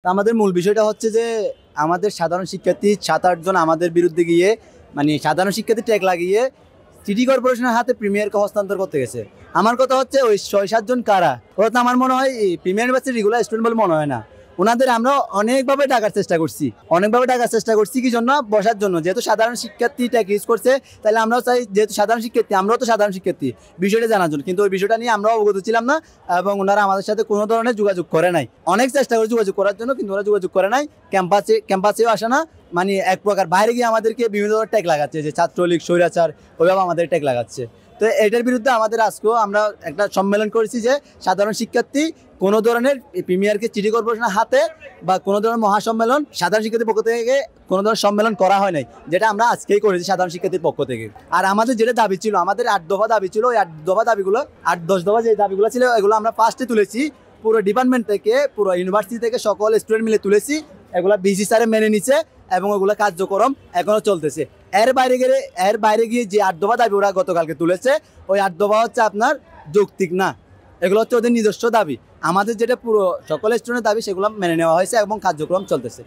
আমাদের মূল বিষয়টা হচ্ছে যে আমাদের সাধারণ শিক্ষার্থী ৭-৮ জন আমাদের বিরুদ্ধে গিয়ে মানে সাধারণ শিক্ষার্থী ট্যাগ লাগিয়ে সিটি কর্পোরেশনের হাতে প্রিমিয়ারকে হস্তান্তর করতে গেছে। আমার কথা হচ্ছে ওই ৬-৭ জন কারা, ওরা তো আমার মনে হয় প্রিমিয়ার ইউনিভার্সিটির রেগুলার স্টুডেন্ট বলে মনে হয় না। ওনাদের আমরা অনেকভাবে ডাকার চেষ্টা করছি, কি জন্য? বসার জন্য। যেহেতু সাধারণ শিক্ষার্থী ট্যাগ ইউজ করছে, তাহলে আমরাও চাই যেহেতু সাধারণ শিক্ষার্থী, আমরাও তো সাধারণ শিক্ষার্থী, বিষয়টা জানার জন্য। কিন্তু ওই বিষয়টা নিয়ে আমরাও অবগত ছিলাম না এবং ওনারা আমাদের সাথে কোনো ধরনের যোগাযোগ করে নাই। অনেক চেষ্টা করে যোগাযোগ করার জন্য, কিন্তু ওরা যোগাযোগ করে নাই। ক্যাম্পাসেও আসে না, মানে এক প্রকার বাইরে গিয়ে আমাদেরকে বিভিন্ন ধরনের ট্যাগ লাগাচ্ছে, যে ছাত্রলীগ, স্বৈরাচার, ওইভাবে আমাদের ট্যাগ লাগাচ্ছে। তো এটার বিরুদ্ধে আমাদের আজকেও আমরা একটা সম্মেলন করেছি যে সাধারণ শিক্ষার্থী কোনো ধরনের প্রিমিয়ারকে সিটি কর্পোরেশনের হাতে বা কোনো ধরনের মহাসম্মেলন সাধারণ শিক্ষার্থীর পক্ষ থেকে কোনো ধরনের সম্মেলন করা হয় নাই, যেটা আমরা আজকেই করেছি সাধারণ শিক্ষার্থীর পক্ষ থেকে। আর আমাদের যেটা দাবি ছিল, আমাদের 8 দফা দাবি ছিল, ওই 8 দফা দাবিগুলো 8-10 দফা যে দাবিগুলো ছিল, এগুলো আমরা ফার্স্টে তুলেছি। পুরো ডিপার্টমেন্ট থেকে, পুরো ইউনিভার্সিটি থেকে সকল স্টুডেন্ট মিলে তুলেছি। এগুলো বিসি স্যারে মেনে নিচ্ছে এবং ওগুলো কার্যক্রম এখনো চলতেছে। এর বাইরে গিয়ে যে 8 দফা দাবি ওরা গতকালকে তুলেছে, ওই 8 দফা হচ্ছে আপনার যৌক্তিক না। এগুলো হচ্ছে ওদের নিজস্ব দাবি। আমাদের যেটা পুরো সকল স্টুডেন্টের দাবি, সেগুলো মেনে নেওয়া হয়েছে এবং কার্যক্রম চলতেছে।